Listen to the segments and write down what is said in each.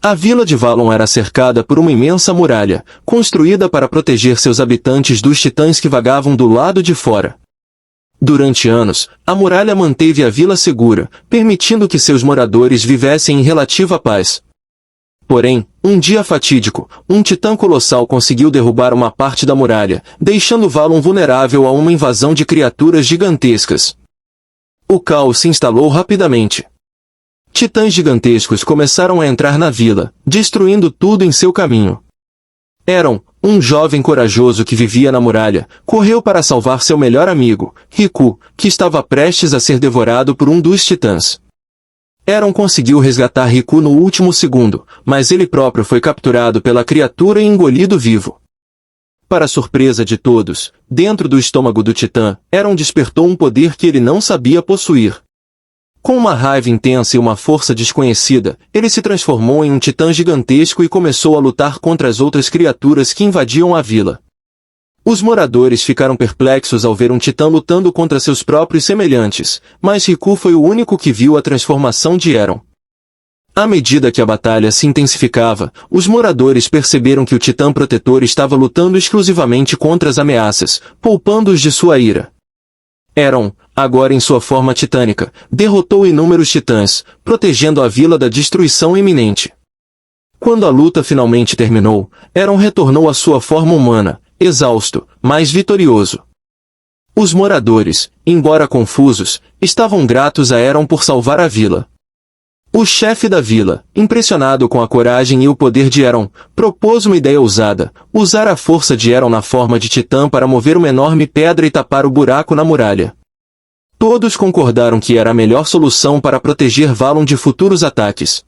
A vila de Valon era cercada por uma imensa muralha, construída para proteger seus habitantes dos titãs que vagavam do lado de fora. Durante anos, a muralha manteve a vila segura, permitindo que seus moradores vivessem em relativa paz. Porém, um dia fatídico, um titã colossal conseguiu derrubar uma parte da muralha, deixando Valon vulnerável a uma invasão de criaturas gigantescas. O caos se instalou rapidamente. Titãs gigantescos começaram a entrar na vila, destruindo tudo em seu caminho. Eram, um jovem corajoso que vivia na muralha, correu para salvar seu melhor amigo, Riku, que estava prestes a ser devorado por um dos titãs. Eron conseguiu resgatar Riku no último segundo, mas ele próprio foi capturado pela criatura e engolido vivo. Para surpresa de todos, dentro do estômago do titã, Eron despertou um poder que ele não sabia possuir. Com uma raiva intensa e uma força desconhecida, ele se transformou em um titã gigantesco e começou a lutar contra as outras criaturas que invadiam a vila. Os moradores ficaram perplexos ao ver um titã lutando contra seus próprios semelhantes, mas Riku foi o único que viu a transformação de Eron. À medida que a batalha se intensificava, os moradores perceberam que o titã protetor estava lutando exclusivamente contra as ameaças, poupando-os de sua ira. Eron, agora em sua forma titânica, derrotou inúmeros titãs, protegendo a vila da destruição iminente. Quando a luta finalmente terminou, Eron retornou à sua forma humana, exausto, mas vitorioso. Os moradores, embora confusos, estavam gratos a Eron por salvar a vila. O chefe da vila, impressionado com a coragem e o poder de Eron, propôs uma ideia ousada: usar a força de Eron na forma de titã para mover uma enorme pedra e tapar o buraco na muralha. Todos concordaram que era a melhor solução para proteger Valon de futuros ataques.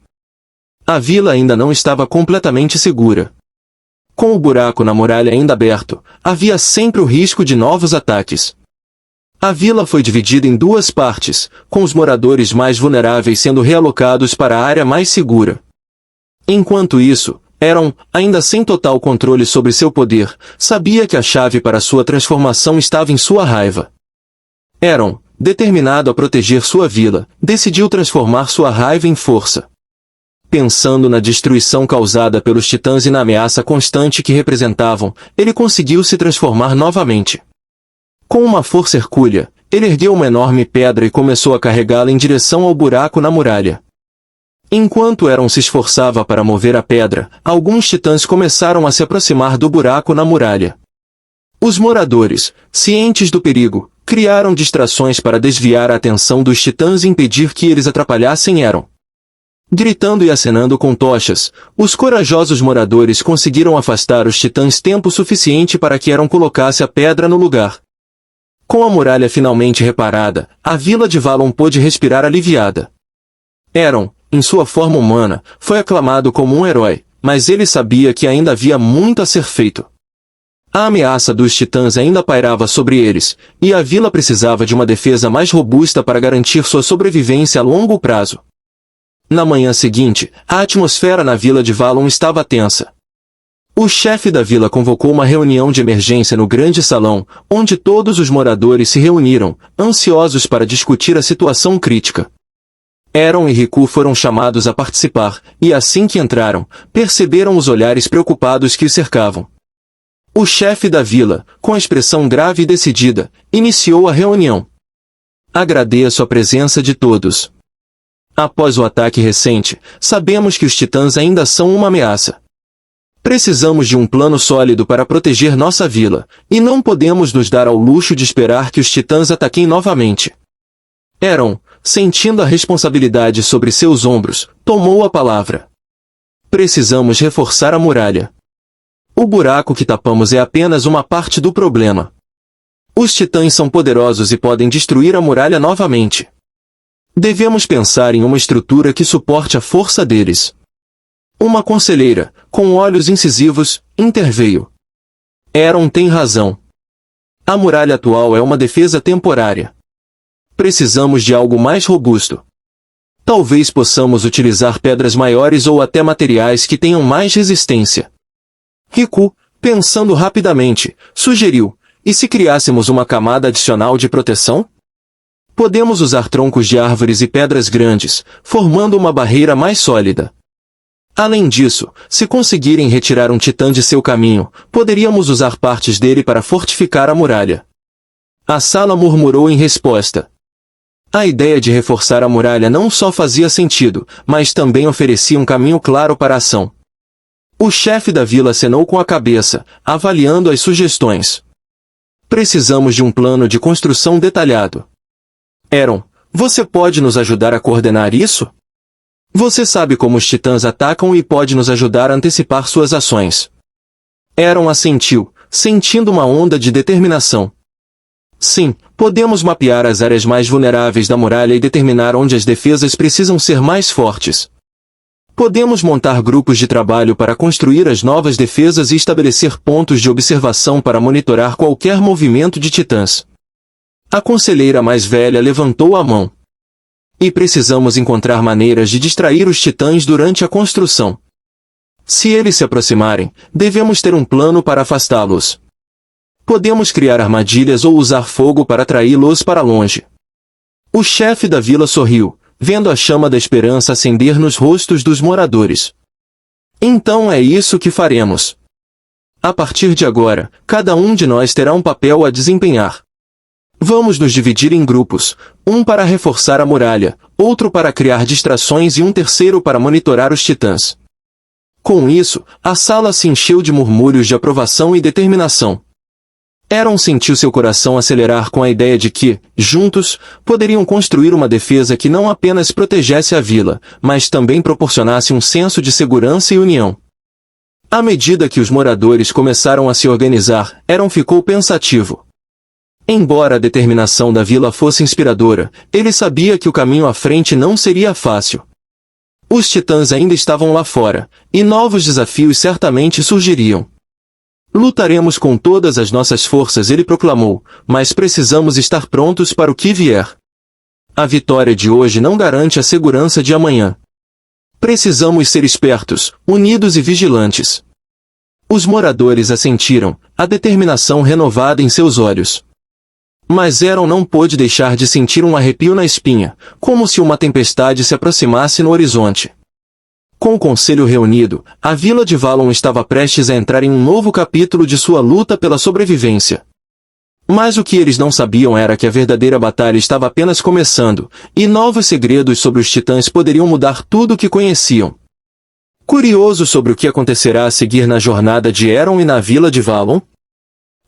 A vila ainda não estava completamente segura. Com o buraco na muralha ainda aberto, havia sempre o risco de novos ataques. A vila foi dividida em duas partes, com os moradores mais vulneráveis sendo realocados para a área mais segura. Enquanto isso, Eron, ainda sem total controle sobre seu poder, sabia que a chave para sua transformação estava em sua raiva. Eron, determinado a proteger sua vila, decidiu transformar sua raiva em força. Pensando na destruição causada pelos titãs e na ameaça constante que representavam, ele conseguiu se transformar novamente. Com uma força hercúlea, ele ergueu uma enorme pedra e começou a carregá-la em direção ao buraco na muralha. Enquanto Eron se esforçava para mover a pedra, alguns titãs começaram a se aproximar do buraco na muralha. Os moradores, cientes do perigo, criaram distrações para desviar a atenção dos titãs e impedir que eles atrapalhassem Eron. Gritando e acenando com tochas, os corajosos moradores conseguiram afastar os titãs tempo suficiente para que Eron colocasse a pedra no lugar. Com a muralha finalmente reparada, a vila de Valon pôde respirar aliviada. Eron, em sua forma humana, foi aclamado como um herói, mas ele sabia que ainda havia muito a ser feito. A ameaça dos titãs ainda pairava sobre eles, e a vila precisava de uma defesa mais robusta para garantir sua sobrevivência a longo prazo. Na manhã seguinte, a atmosfera na vila de Valon estava tensa. O chefe da vila convocou uma reunião de emergência no grande salão, onde todos os moradores se reuniram, ansiosos para discutir a situação crítica. Eron e Riku foram chamados a participar, e assim que entraram, perceberam os olhares preocupados que os cercavam. O chefe da vila, com a expressão grave e decidida, iniciou a reunião. Agradeço a presença de todos. Após o ataque recente, sabemos que os titãs ainda são uma ameaça. Precisamos de um plano sólido para proteger nossa vila, e não podemos nos dar ao luxo de esperar que os titãs ataquem novamente. Eron, sentindo a responsabilidade sobre seus ombros, tomou a palavra. Precisamos reforçar a muralha. O buraco que tapamos é apenas uma parte do problema. Os titãs são poderosos e podem destruir a muralha novamente. Devemos pensar em uma estrutura que suporte a força deles. Uma conselheira, com olhos incisivos, interveio. Eron tem razão. A muralha atual é uma defesa temporária. Precisamos de algo mais robusto. Talvez possamos utilizar pedras maiores ou até materiais que tenham mais resistência. Riku, pensando rapidamente, sugeriu: e se criássemos uma camada adicional de proteção? Podemos usar troncos de árvores e pedras grandes, formando uma barreira mais sólida. Além disso, se conseguirem retirar um titã de seu caminho, poderíamos usar partes dele para fortificar a muralha. A Sala murmurou em resposta. A ideia de reforçar a muralha não só fazia sentido, mas também oferecia um caminho claro para a ação. O chefe da vila acenou com a cabeça, avaliando as sugestões. Precisamos de um plano de construção detalhado. Eron, você pode nos ajudar a coordenar isso? Você sabe como os titãs atacam e pode nos ajudar a antecipar suas ações. Eron assentiu, sentindo uma onda de determinação. Sim, podemos mapear as áreas mais vulneráveis da muralha e determinar onde as defesas precisam ser mais fortes. Podemos montar grupos de trabalho para construir as novas defesas e estabelecer pontos de observação para monitorar qualquer movimento de titãs. A conselheira mais velha levantou a mão. E precisamos encontrar maneiras de distrair os titãs durante a construção. Se eles se aproximarem, devemos ter um plano para afastá-los. Podemos criar armadilhas ou usar fogo para atraí-los para longe. O chefe da vila sorriu, vendo a chama da esperança acender nos rostos dos moradores. Então é isso que faremos. A partir de agora, cada um de nós terá um papel a desempenhar. Vamos nos dividir em grupos, um para reforçar a muralha, outro para criar distrações e um terceiro para monitorar os titãs. Com isso, a sala se encheu de murmúrios de aprovação e determinação. Eron sentiu seu coração acelerar com a ideia de que, juntos, poderiam construir uma defesa que não apenas protegesse a vila, mas também proporcionasse um senso de segurança e união. À medida que os moradores começaram a se organizar, Eron ficou pensativo. Embora a determinação da vila fosse inspiradora, ele sabia que o caminho à frente não seria fácil. Os titãs ainda estavam lá fora, e novos desafios certamente surgiriam. Lutaremos com todas as nossas forças, ele proclamou, mas precisamos estar prontos para o que vier. A vitória de hoje não garante a segurança de amanhã. Precisamos ser espertos, unidos e vigilantes. Os moradores assentiram, a determinação renovada em seus olhos. Mas Eron não pôde deixar de sentir um arrepio na espinha, como se uma tempestade se aproximasse no horizonte. Com o conselho reunido, a vila de Valon estava prestes a entrar em um novo capítulo de sua luta pela sobrevivência. Mas o que eles não sabiam era que a verdadeira batalha estava apenas começando, e novos segredos sobre os titãs poderiam mudar tudo o que conheciam. Curioso sobre o que acontecerá a seguir na jornada de Eron e na vila de Valon?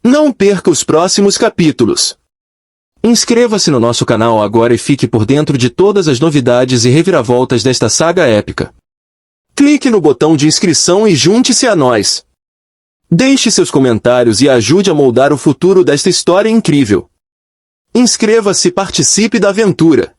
Não perca os próximos capítulos! Inscreva-se no nosso canal agora e fique por dentro de todas as novidades e reviravoltas desta saga épica. Clique no botão de inscrição e junte-se a nós. Deixe seus comentários e ajude a moldar o futuro desta história incrível. Inscreva-se e participe da aventura.